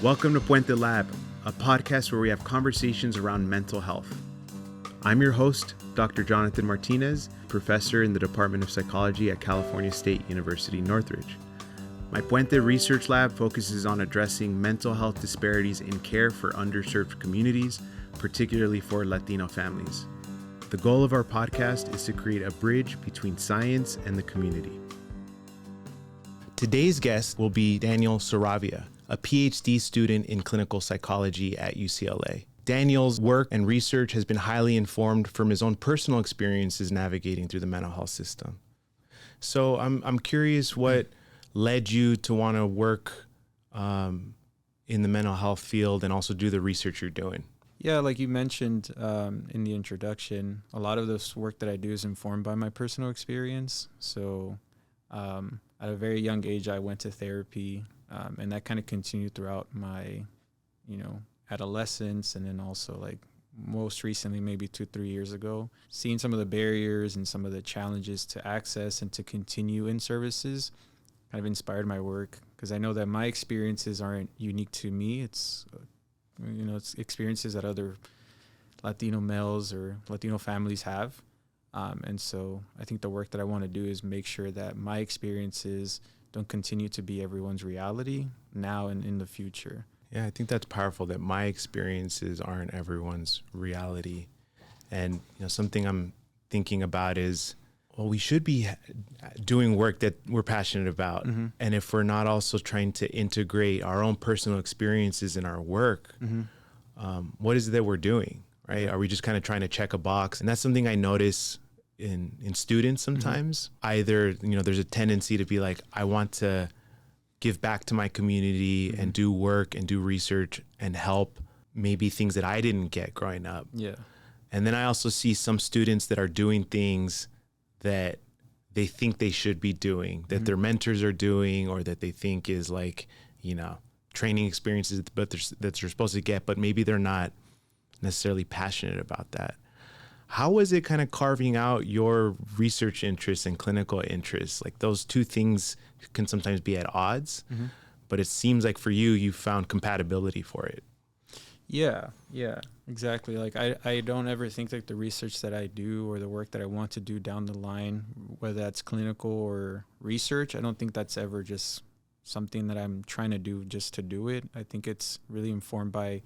Welcome to Puente Lab, a podcast where we have conversations around mental health. I'm your host, Dr. Jonathan Martinez, professor in the Department of Psychology at California State University, Northridge. My Puente Research Lab focuses on addressing mental health disparities in care for underserved communities, particularly for Latino families. The goal of our podcast is to create a bridge between science and the community. Today's guest will be Daniel Saravia, a PhD student in clinical psychology at UCLA. Daniel's work and research has been highly informed from his own personal experiences navigating through the mental health system. So I'm curious what led you to want to work in the mental health field and also do the research you're doing. Yeah, like you mentioned in the introduction, a lot of this work that I do is informed by my personal experience. So at a very young age, I went to therapy, and that kind of continued throughout my, adolescence, and then also like most recently, maybe 2-3 years ago, seeing some of the barriers and some of the challenges to access and to continue in services kind of inspired my work, because I know that my experiences aren't unique to me. It's experiences that other Latino males or Latino families have. And so I think the work that I want to do is make sure that my experiences don't continue to be everyone's reality now and in the future. Yeah, I think that's powerful, that my experiences aren't everyone's reality. And something I'm thinking about is, well, we should be doing work that we're passionate about. Mm-hmm. And if we're not also trying to integrate our own personal experiences in our work, what is it that we're doing, right? Are we just kind of trying to check a box? And that's something I notice in students sometimes. Either, there's a tendency to be like, I want to give back to my community and do work and do research and help maybe things that I didn't get growing up. Yeah. And then I also see some students that are doing things that they think they should be doing, that their mentors are doing, or that they think is like, training experiences that they're supposed to get, but maybe they're not necessarily passionate about that. How was it kind of carving out your research interests and clinical interests? Like, those two things can sometimes be at odds, but it seems like for you, you found compatibility for it. Yeah, exactly. Like I don't ever think that the research that I do or the work that I want to do down the line, whether that's clinical or research, I don't think that's ever just something that I'm trying to do just to do it. I think it's really informed by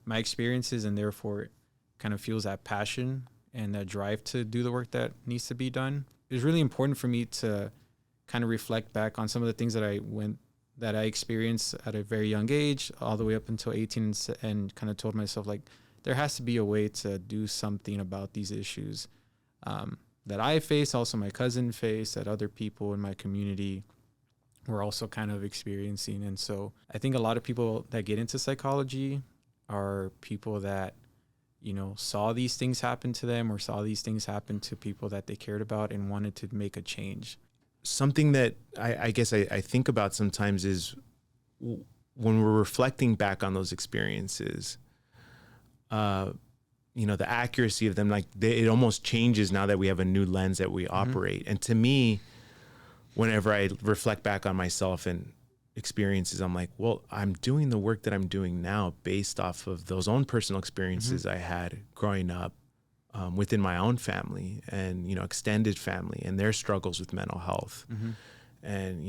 my experiences, and therefore it kind of fuels that passion and that drive to do the work that needs to be done. It was really important for me to kind of reflect back on some of the things that I experienced at a very young age, all the way up until 18, and kind of told myself, like, there has to be a way to do something about these issues that I face, also my cousin faced, that other people in my community were also kind of experiencing. And so I think a lot of people that get into psychology are people that, saw these things happen to them or saw these things happen to people that they cared about and wanted to make a change. Something that I guess I think about sometimes is when we're reflecting back on those experiences, the accuracy of them, like it almost changes now that we have a new lens that we operate. And to me, whenever I reflect back on myself and experiences, I'm like, well, I'm doing the work that I'm doing now based off of those own personal experiences I had growing up within my own family and, extended family and their struggles with mental health. And,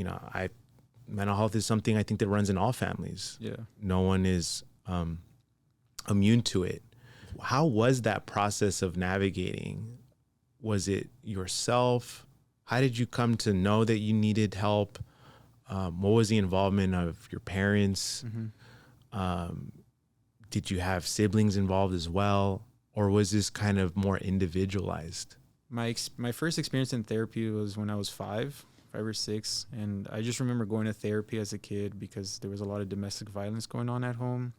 mental health is something I think that runs in all families. Yeah. No one is immune to it. How was that process of navigating? Was it yourself? How did you come to know that you needed help? What was the involvement of your parents? Did you have siblings involved as well? Or was this kind of more individualized? My first experience in therapy was when I was 5 or 6. And I just remember going to therapy as a kid because there was a lot of domestic violence going on at home.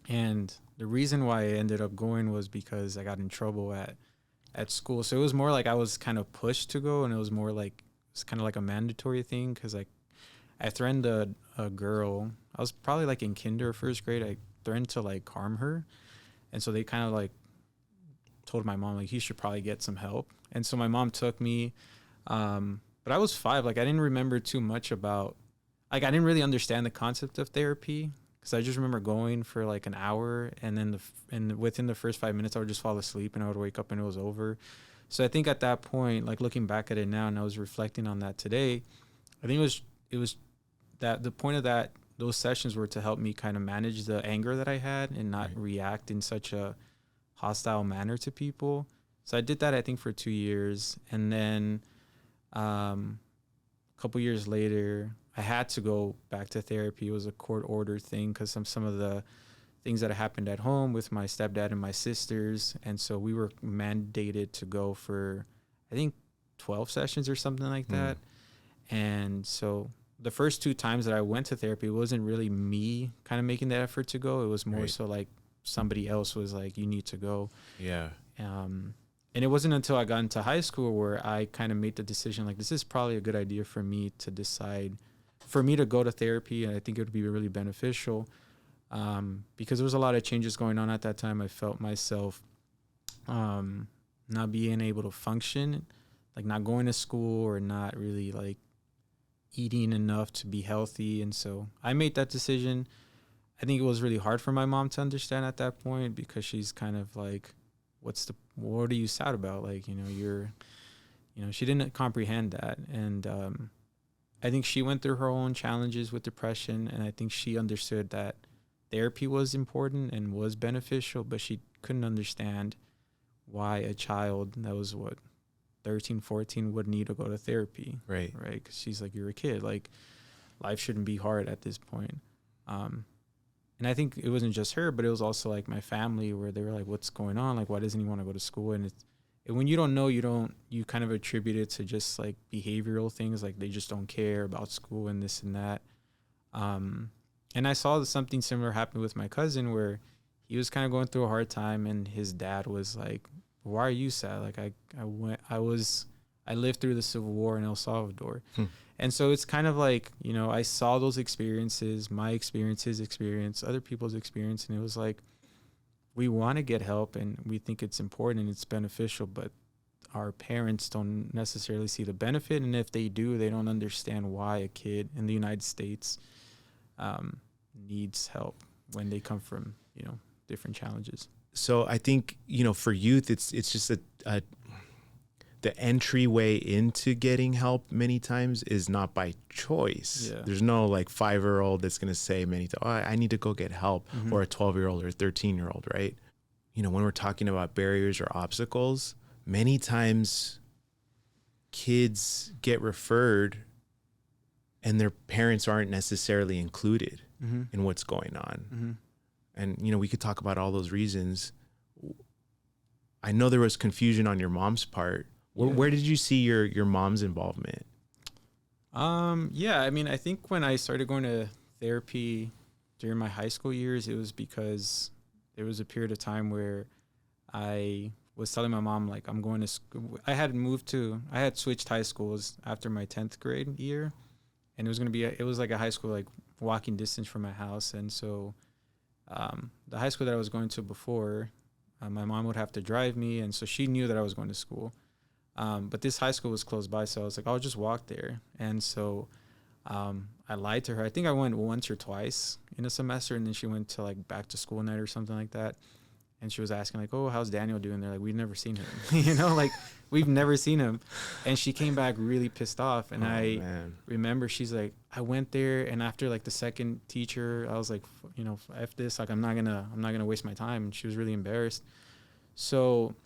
And the reason why I ended up going was because I got in trouble at school. So it was more like I was kind of pushed to go, and it was more like, it's kind of like a mandatory thing, because I threatened a girl. I was probably like in kinder or first grade. I threatened to like harm her. And so they kind of like told my mom, like, he should probably get some help. And so my mom took me. But I was 5. Like, I didn't remember too much about, like, I didn't really understand the concept of therapy. Because I just remember going for like an hour, and then within the first 5 minutes, I would just fall asleep, and I would wake up and it was over. So I think at that point, like looking back at it now, and I was reflecting on that today, I think it was that the point of those sessions were to help me kind of manage the anger that I had and not react in such a hostile manner to people. So I did that, I think, for 2 years. And then a couple years later, I had to go back to therapy. It was a court order thing because some of the things that happened at home with my stepdad and my sisters. And so we were mandated to go for, I think, 12 sessions or something like that. And so the first 2 times that I went to therapy, it wasn't really me kind of making the effort to go. It was more so like somebody else was like, you need to go. Yeah. And it wasn't until I got into high school where I kind of made the decision, like, this is probably a good idea for me to decide, for me to go to therapy. And I think it would be really beneficial because there was a lot of changes going on at that time. I felt myself not being able to function, like not going to school or not really like eating enough to be healthy. And so I made that decision. I think it was really hard for my mom to understand at that point because she's kind of like, what are you sad about? Like, she didn't comprehend that. And I think she went through her own challenges with depression. And I think she understood that therapy was important and was beneficial, but she couldn't understand why a child that was 13, 14 would need to go to therapy. Right. Because she's like, you're a kid. Like, life shouldn't be hard at this point. And I think it wasn't just her, but it was also like my family where they were like, what's going on? Like, why doesn't he want to go to school? And when you don't know, you kind of attribute it to just like behavioral things. Like they just don't care about school and this and that. And I saw something similar happen with my cousin where he was kind of going through a hard time and his dad was like, why are you sad? Like I lived through the Civil War in El Salvador. And so it's kind of like, I saw those experiences, my experience, his experience, other people's experience. And it was like, we want to get help and we think it's important and it's beneficial, but our parents don't necessarily see the benefit. And if they do, they don't understand why a kid in the United States needs help when they come from, different challenges. So I think, for youth, it's just the entryway into getting help many times is not by choice. Yeah. There's no like 5-year-old that's going to say many times, I need to go get help, or a 12-year-old or a 13-year-old, right? When we're talking about barriers or obstacles, many times kids get referred and their parents aren't necessarily included in what's going on. And, we could talk about all those reasons. I know there was confusion on your mom's part. Where did you see your mom's involvement? I think when I started going to therapy during my high school years, it was because there was a period of time where I was telling my mom, like, I'm going to school. I had switched high schools after my 10th grade year, and it was like a high school, like walking distance from my house. And so the high school that I was going to before, my mom would have to drive me. And so she knew that I was going to school. But this high school was close by, so I was like, I'll just walk there. And so I lied to her. I think I went once or twice in a semester, and then she went to like back to school night or something like that. And she was asking like, oh, how's Daniel doing? They're like, we've never seen him, like we've never seen him. And she came back really pissed off. And I remember she's like, I went there, and after like the second teacher, I was like, F this, like I'm not gonna waste my time. And she was really embarrassed. So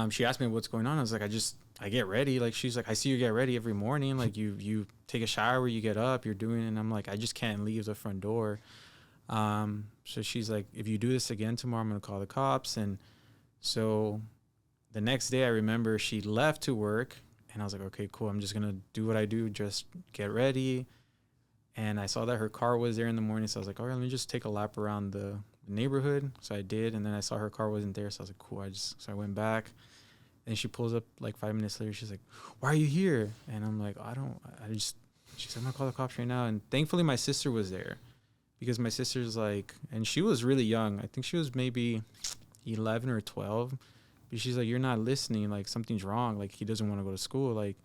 she asked me what's going on. I was like, I get ready. Like, she's like, I see you get ready every morning. Like you take a shower, you get up, you're doing it. And I'm like, I just can't leave the front door. So she's like, if you do this again tomorrow, I'm going to call the cops. And so the next day I remember she left to work, and I was like, okay, cool. I'm just going to do what I do. Just get ready. And I saw that her car was there in the morning. So I was like, all right, let me just take a lap around the neighborhood. So I did. And then I saw her car wasn't there. So I was like, cool. So I went back, and she pulls up like 5 minutes later. She's like, why are you here? And I'm like, she said, I'm gonna call the cops right now. And thankfully my sister was there, because my sister's like, and she was really young. I think she was maybe 11 or 12. But she's like, you're not listening. Like, something's wrong. Like, he doesn't want to go to school. Like,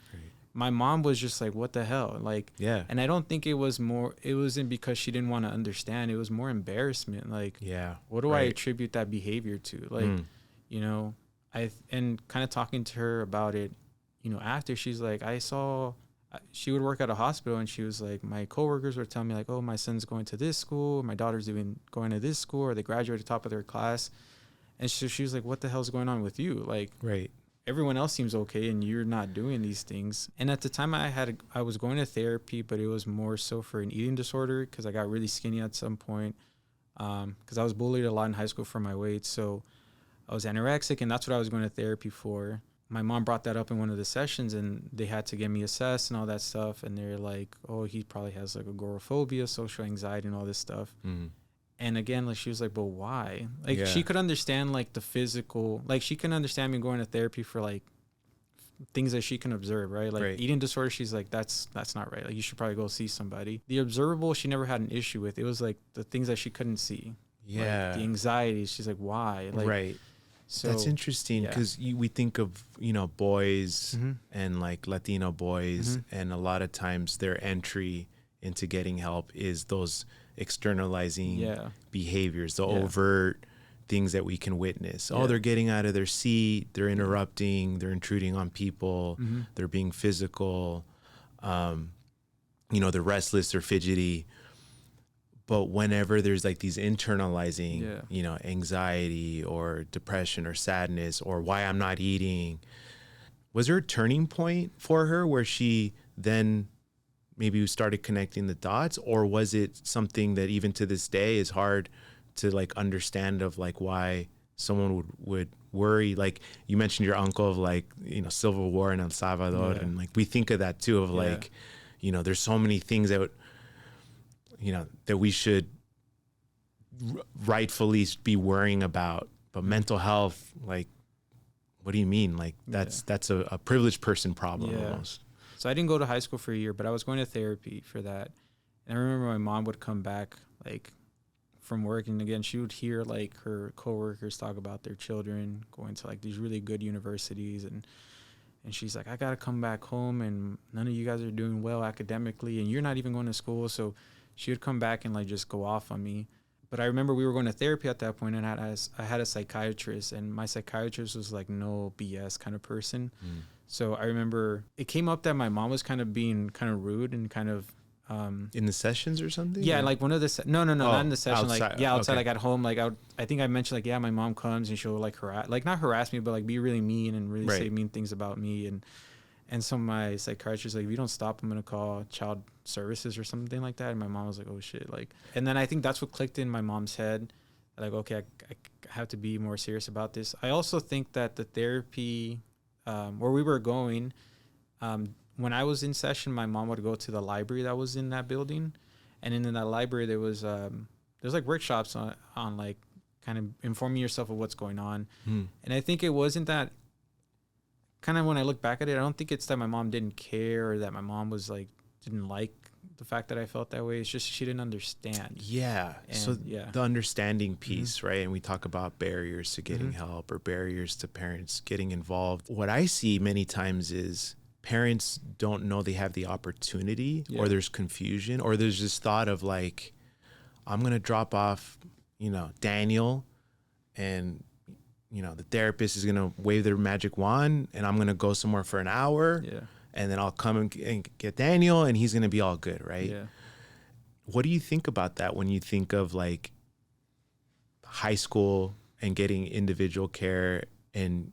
my mom was just like, what the hell? Like, Yeah. and I don't think it wasn't because she didn't want to understand. It was more embarrassment. Like, Yeah. what do I attribute that behavior to? Like, you know, and kind of talking to her about it, you know, after, she's like, she would work at a hospital, and she was like, my coworkers were telling me like, oh, my son's going to this school, my daughter's going to this school, or they graduated top of their class. And so she was like, what the hell's going on with you? Like, everyone else seems okay and you're not doing these things. And at the time I was going to therapy, but it was more so for an eating disorder, because I got really skinny at some point, because I was bullied a lot in high school for my weight. So I was anorexic, and that's what I was going to therapy for. My mom brought that up in one of the sessions, and they had to get me assessed and all that stuff. And they're like, oh, he probably has like agoraphobia, social anxiety, and all this stuff. And again, like, she was like, but why? Like, she could understand like the physical, like she can understand me going to therapy for like things that she can observe, right? Like eating disorder, she's like, that's not right. Like, you should probably go see somebody. The observable, she never had an issue with. It was like the things that she couldn't see. Yeah. Like the anxiety, she's like, why? Like, So that's interesting, because we think of, you know, boys and like Latino boys, and a lot of times their entry into getting help is those externalizing behaviors, the overt things that we can witness. Oh, they're getting out of their seat, they're interrupting, they're intruding on people, they're being physical, you know, they're restless, they're fidgety. But whenever there's like these internalizing, you know, anxiety or depression or sadness, or why I'm not eating, was there a turning point for her where she then maybe started connecting the dots? Or was it something that even to this day is hard to like understand, of like why someone would worry? Like you mentioned your uncle, of like, you know, Civil War in El Salvador, and like we think of that too, of like, you know, there's so many things that would, you know, that we should rightfully be worrying about, but mental health, like, what do you mean? Like that's a privileged person problem almost. So I didn't go to high school for a year, but I was going to therapy for that. And I remember my mom would come back like from work, and again, she would hear like her coworkers talk about their children going to like these really good universities, and she's like, I gotta come back home, and none of you guys are doing well academically, and you're not even going to school. So she would come back and like just go off on me. But I remember we were going to therapy at that point, and I had a psychiatrist, and my psychiatrist was like no BS kind of person. So I remember it came up that my mom was kind of being kind of rude and kind of in the sessions or something. Yeah, like one of the no, not in the session. Outside. Like outside, like at home. Like I think I mentioned like my mom comes and she'll like not harass me, but like be really mean and really say mean things about me. And so my psychiatrist like, if you don't stop, I'm gonna call child services or something like that. And my mom was like, oh shit, like. And then I think that's what clicked in my mom's head, like, okay, I have to be more serious about this. I also think that the therapy where we were going, when I was in session, my mom would go to the library that was in that building, and in that library there was like workshops on like kind of informing yourself of what's going on. And I think it wasn't that, kind of when I look back at it, I don't think it's that my mom didn't care or that my mom was like didn't like the fact that I felt that way. It's just she didn't understand. The understanding piece, right? And we talk about barriers to getting help or barriers to parents getting involved. What I see many times is parents don't know they have the opportunity, or there's confusion, or there's this thought of like, I'm going to drop off, you know, Daniel, and, you know, the therapist is going to wave their magic wand, and I'm going to go somewhere for an hour. And then I'll come and get Daniel, and he's going to be all good, right? What do you think about that when you think of like high school and getting individual care? And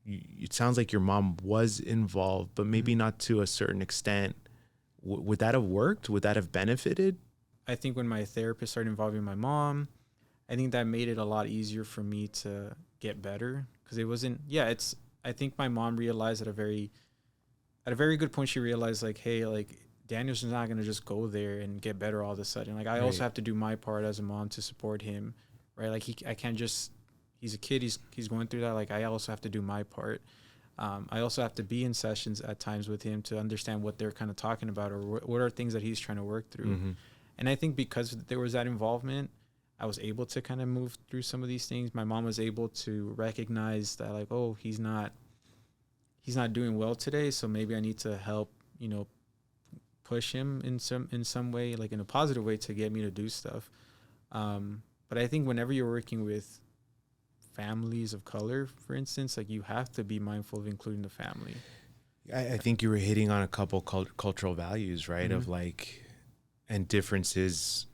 it sounds like your mom was involved, but maybe not to a certain extent. Would that have worked? Would that have benefited? I think when my therapist started involving my mom, I think that made it a lot easier for me to get better, because it wasn't, I think my mom realized at a very good point, she realized like, hey, like Daniel's not going to just go there and get better all of a sudden. Like I also have to do my part as a mom to support him, right? Like I can't just, he's a kid, he's going through that. Like I also have to do my part. I also have to be in sessions at times with him to understand what they're kind of talking about, or what are things that he's trying to work through. And I think because there was that involvement, I was able to kind of move through some of these things. My mom was able to recognize that like, oh, he's not he's not doing well today, so maybe I need to help, push him in some way, like in a positive way, to get me to do stuff. But I think whenever you're working with families of color, for instance, like you have to be mindful of including the family. I think you were hitting on a couple cultural values, right? Of like, and differences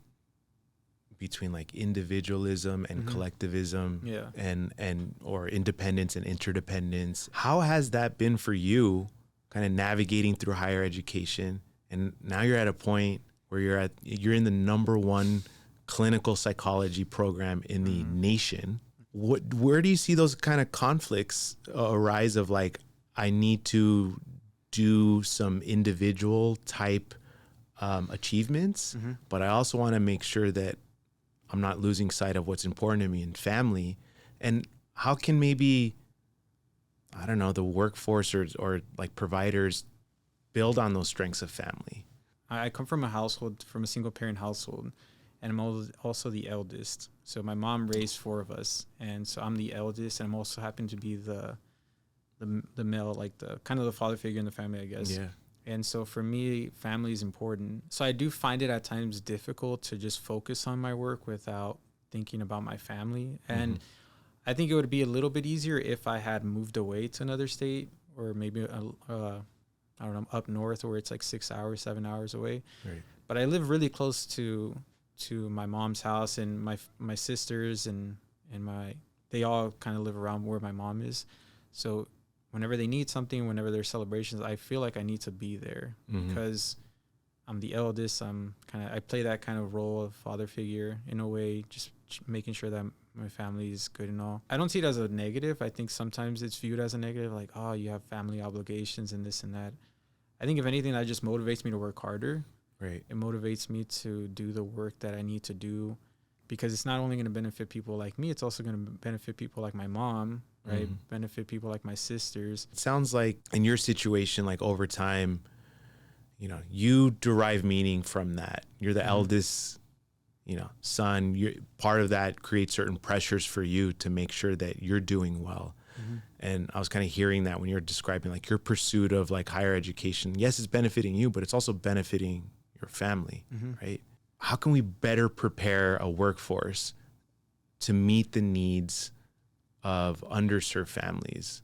between like individualism and collectivism, and or independence and interdependence. How has that been for you, kind of navigating through higher education? And now you're at a point where you're in the #1 clinical psychology program in the nation. Where do you see those kind of conflicts arise of like, I need to do some individual type achievements, but I also want to make sure that I'm not losing sight of what's important to me and family? And how can maybe, I don't know, the workforce or like providers build on those strengths of family? I come from a single parent household, and I'm also the eldest. So my mom raised 4 of us, and so I'm the eldest, and I'm also happen to be the male, like the kind of the father figure in the family, I guess. Yeah. And so for me, family is important. So I do find it at times difficult to just focus on my work without thinking about my family. And I think it would be a little bit easier if I had moved away to another state, or maybe I don't know, up north, where it's like 6 hours, 7 hours away. Right. But I live really close to my mom's house, and my sisters and they all kind of live around where my mom is. So whenever they need something, whenever there's celebrations, I feel like I need to be there because I'm the eldest. I play that kind of role of father figure in a way, just making sure that my family is good and all. I don't see it as a negative. I think sometimes it's viewed as a negative, like, oh, you have family obligations and this and that. I think if anything, that just motivates me to work harder. Right. It motivates me to do the work that I need to do, because it's not only going to benefit people like me, it's also going to benefit people like my mom, right? Benefit people like my sisters. It sounds like in your situation, like over time, you derive meaning from that. You're the eldest, son. Part of that creates certain pressures for you to make sure that you're doing well. And I was kind of hearing that when you're describing like your pursuit of like higher education. Yes, it's benefiting you, but it's also benefiting your family, right? How can we better prepare a workforce to meet the needs of underserved families,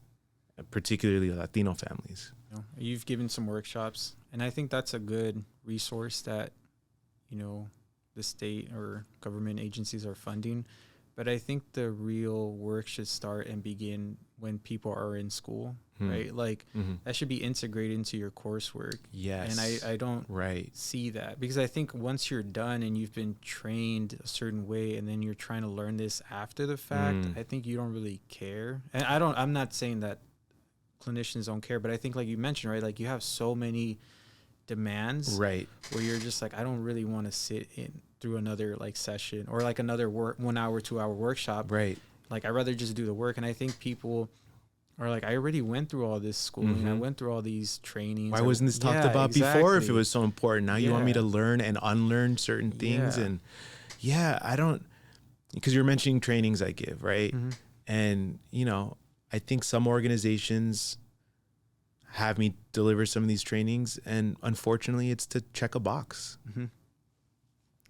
particularly Latino families? You've given some workshops, and I think that's a good resource that, the state or government agencies are funding. But I think the real work should start and begin when people are in school, right? Like that should be integrated into your coursework. Yes. And I don't see that, because I think once you're done and you've been trained a certain way, and then you're trying to learn this after the fact, I think you don't really care. And I'm not saying that clinicians don't care, but I think, like you mentioned, right? Like you have so many demands, right, where you're just like, I don't really want to sit in through another like session or like another 1 hour, 2 hour workshop. Right. Like I'd rather just do the work. And I think people are like, I already went through all this schooling. I went through all these trainings. Why wasn't this talked about before if it was so important? Now you want me to learn and unlearn certain things. And I don't, because you're mentioning trainings I give, right? And, I think some organizations have me deliver some of these trainings, and unfortunately it's to check a box.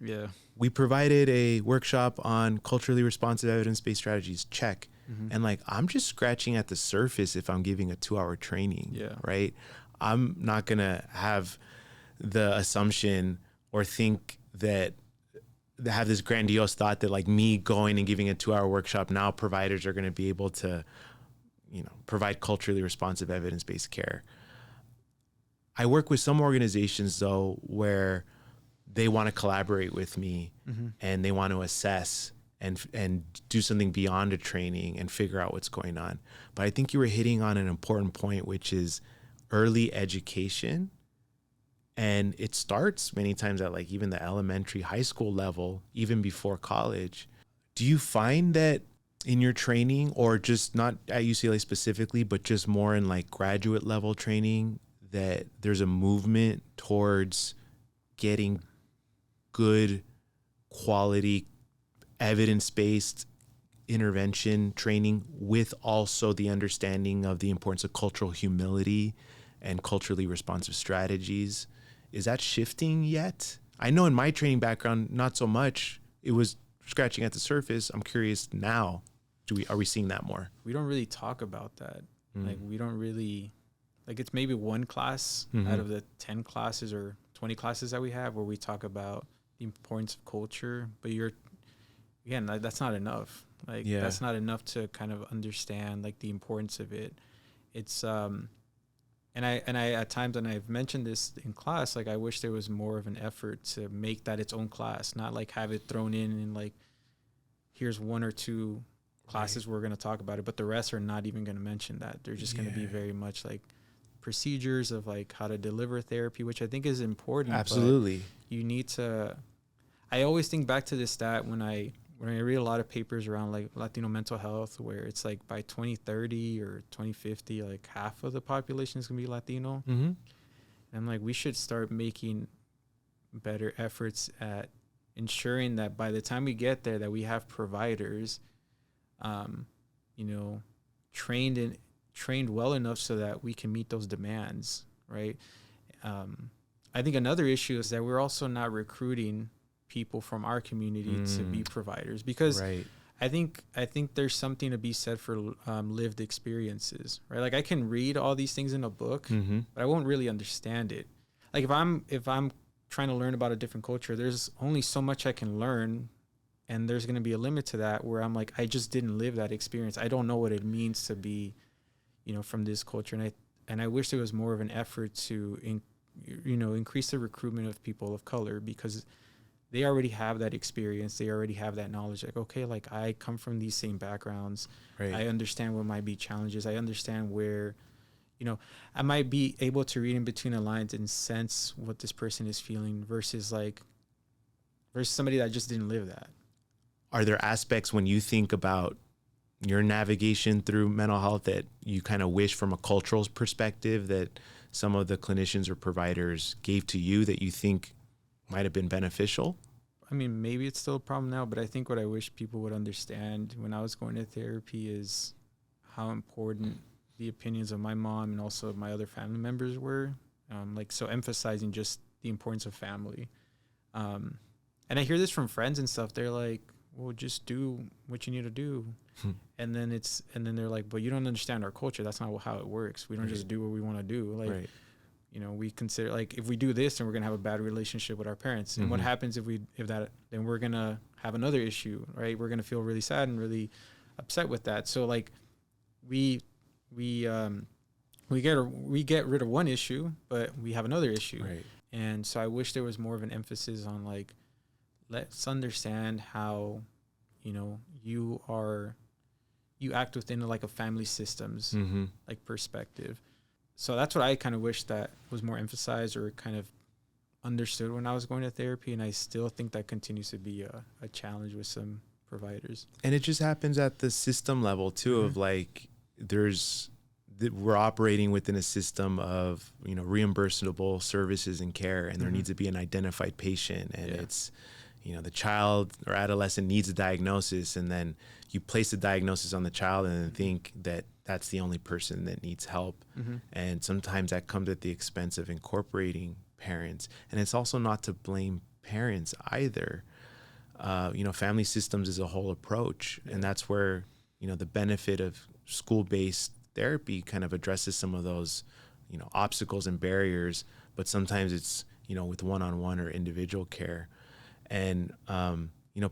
Yeah. We provided a workshop on culturally responsive evidence-based strategies. Check. And like, I'm just scratching at the surface if I'm giving a 2-hour training, right? I'm not going to have the assumption or think that have this grandiose thought that like me going and giving a 2-hour workshop, now providers are going to be able to, provide culturally responsive evidence-based care. I work with some organizations though, where they want to collaborate with me and they want to assess and do something beyond a training and figure out what's going on. But I think you were hitting on an important point, which is early education. And it starts many times at like even the elementary, high school level, even before college. Do you find that in your training, or just not at UCLA specifically, but just more in like graduate level training, that there's a movement towards getting good quality evidence-based intervention training with also the understanding of the importance of cultural humility and culturally responsive strategies. Is that shifting yet? I know in my training background, not so much. It was scratching at the surface. I'm curious now, are we seeing that more? We don't really talk about that. Like we don't really, like it's maybe one class out of the 10 classes or 20 classes that we have where we talk about the importance of culture, but again, that's not enough. Like that's not enough to kind of understand like the importance of it. It's and I at times, and I've mentioned this in class, like I wish there was more of an effort to make that its own class, not like have it thrown in and like here's one or two classes we're going to talk about it, but the rest are not even going to mention that. They're just going to be very much like procedures of like how to deliver therapy, which I think is important. Absolutely. You need to, I always think back to this stat when I read a lot of papers around like Latino mental health, where it's like by 2030 or 2050, like half of the population is going to be Latino. And I'm like, we should start making better efforts at ensuring that by the time we get there, that we have providers, trained well enough so that we can meet those demands, right? I think another issue is that we're also not recruiting people from our community to be providers, because I think there's something to be said for lived experiences, right? Like I can read all these things in a book, but I won't really understand it. Like if I'm trying to learn about a different culture, there's only so much I can learn, and there's going to be a limit to that where I'm like, I just didn't live that experience. I don't know what it means to be, from this culture. And I wish there was more of an effort to increase the recruitment of people of color, because they already have that experience. They already have that knowledge. Like, okay, like I come from these same backgrounds. I understand what might be challenges. I understand where, I might be able to read in between the lines and sense what this person is feeling versus somebody that just didn't live that. Are there aspects when you think about your navigation through mental health that you kind of wish from a cultural perspective that some of the clinicians or providers gave to you that you think might have been beneficial? I mean, maybe it's still a problem now, but I think what I wish people would understand when I was going to therapy is how important the opinions of my mom and also of my other family members were. So emphasizing just the importance of family. And I hear this from friends and stuff. They're like, well, just do what you need to do. And then they're like, but you don't understand our culture. That's not how it works. We don't just do what we want to do. Like, we consider like if we do this, then we're gonna have a bad relationship with our parents. And what happens then we're gonna have another issue, right? We're gonna feel really sad and really upset with that. So like we get rid of one issue, but we have another issue. And so I wish there was more of an emphasis on like, let's understand how, you act within like a family systems like perspective. So that's what I kind of wish that was more emphasized or kind of understood when I was going to therapy. And I still think that continues to be a challenge with some providers. And it just happens at the system level too, of like, we're operating within a system of, reimbursable services and care, and there needs to be an identified patient, and it's, the child or adolescent needs a diagnosis, and then you place the diagnosis on the child and then think that that's the only person that needs help. And sometimes that comes at the expense of incorporating parents. And it's also not to blame parents either. Family systems is a whole approach. And that's where, the benefit of school-based therapy kind of addresses some of those, obstacles and barriers. But sometimes it's, with one-on-one or individual care. And,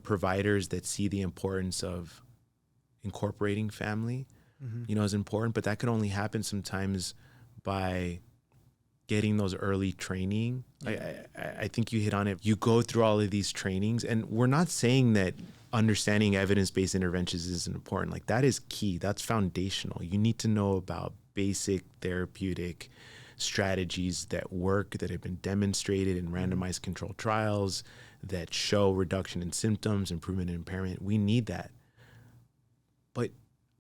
providers that see the importance of incorporating family, is important, but that could only happen sometimes by getting those early training. I think you hit on it. You go through all of these trainings, and we're not saying that understanding evidence-based interventions isn't important. Like that is key. That's foundational. You need to know about basic therapeutic strategies that work, that have been demonstrated in randomized controlled trials, that show reduction in symptoms, improvement in impairment. We need that. But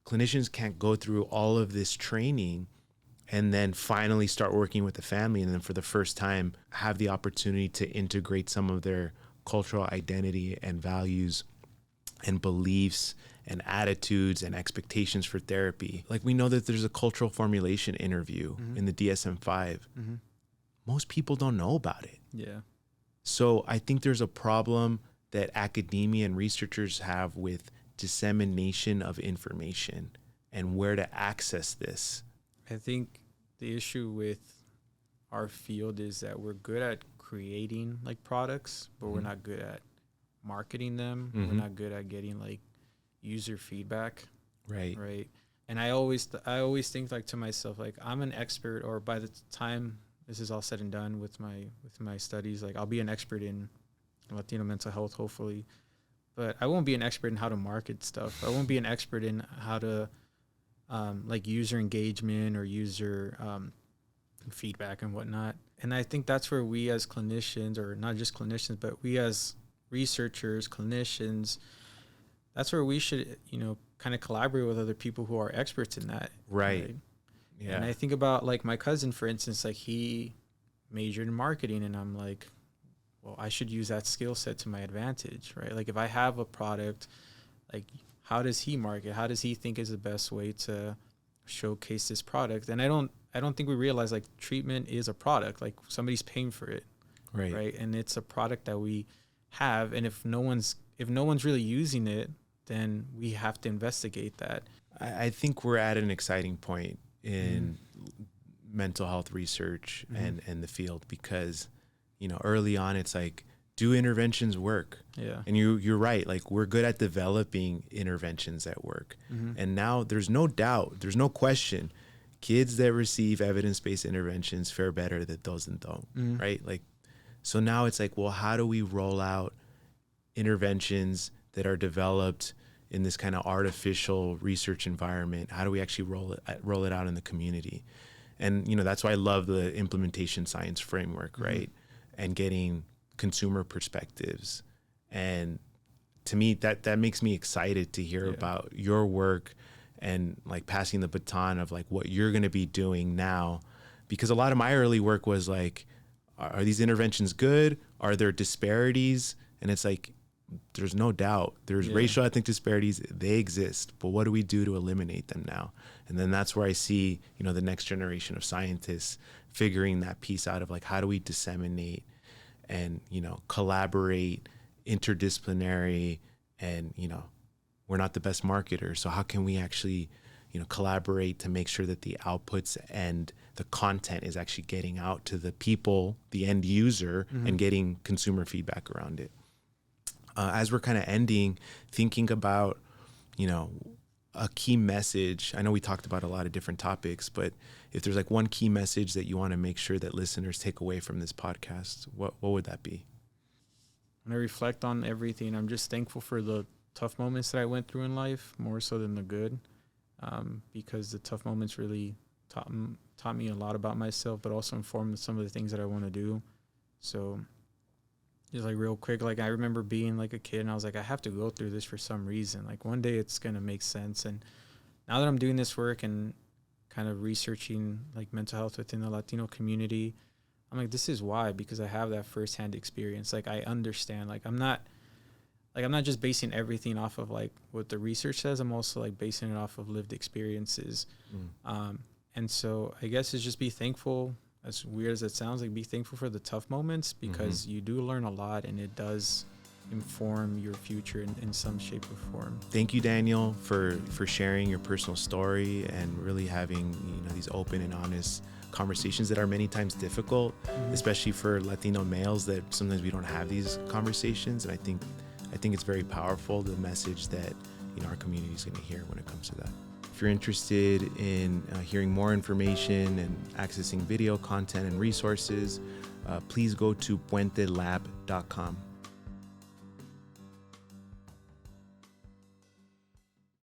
clinicians can't go through all of this training and then finally start working with the family, and then for the first time have the opportunity to integrate some of their cultural identity and values and beliefs and attitudes and expectations for therapy. Like we know that there's a cultural formulation interview in the DSM-5. Most people don't know about it. Yeah. So I think there's a problem that academia and researchers have with dissemination of information and where to access this. I think the issue with our field is that we're good at creating like products, but we're not good at marketing them. We're not good at getting like user feedback. Right. And I always think like to myself, like I'm an expert, or by the time this is all said and done with my studies, like I'll be an expert in Latino mental health, hopefully, but I won't be an expert in how to market stuff. I won't be an expert in how to like user engagement or user feedback and whatnot. And I think that's where we as clinicians, or not just clinicians, but we as researchers, clinicians, that's where we should, kind of collaborate with other people who are experts in that. Right. Yeah. And I think about like my cousin, for instance, like he majored in marketing, and I'm like, well, I should use that skill set to my advantage, right? Like if I have a product, like how does he market? How does he think is the best way to showcase this product? And I don't think we realize like treatment is a product, like somebody's paying for it. Right. And it's a product that we have. And if no one's really using it, then we have to investigate that. I think we're at an exciting point in mental health research and the field, because, early on it's like, do interventions work? Yeah. And you're right. Like we're good at developing interventions that work. And now there's no doubt, there's no question, kids that receive evidence-based interventions fare better than those that don't, right? Like, so now it's like, well, how do we roll out interventions that are developed in this kind of artificial research environment? How do we actually roll it out in the community? And, that's why I love the implementation science framework, right? And getting consumer perspectives. And to me, that makes me excited to hear about your work and like passing the baton of like what you're going to be doing now. Because a lot of my early work was like, are these interventions good? Are there disparities? And it's like, there's no doubt there's racial ethnic disparities. They exist, but what do we do to eliminate them now? And then that's where I see, the next generation of scientists figuring that piece out of like, how do we disseminate and, collaborate interdisciplinary, and, we're not the best marketers. So how can we actually, collaborate to make sure that the outputs and the content is actually getting out to the people, the end user, and getting consumer feedback around it. As we're kind of ending, thinking about, a key message. I know we talked about a lot of different topics, but if there's like one key message that you want to make sure that listeners take away from this podcast, what would that be? When I reflect on everything, I'm just thankful for the tough moments that I went through in life, more so than the good, because the tough moments really taught me a lot about myself, but also informed some of the things that I want to do. So just like real quick, like I remember being like a kid and I was like, I have to go through this for some reason. Like one day it's going to make sense. And now that I'm doing this work and kind of researching like mental health within the Latino community, I'm like, this is why, because I have that firsthand experience. Like I understand, like I'm not just basing everything off of like what the research says. I'm also like basing it off of lived experiences. And so I guess it's just be thankful. As weird as it sounds, like be thankful for the tough moments, because you do learn a lot and it does inform your future in some shape or form. Thank you, Daniel, for sharing your personal story and really having these open and honest conversations that are many times difficult, especially for Latino males, that sometimes we don't have these conversations. And I think it's very powerful, the message that our community is going to hear when it comes to that. If you're interested in hearing more information and accessing video content and resources, please go to puentelab.com.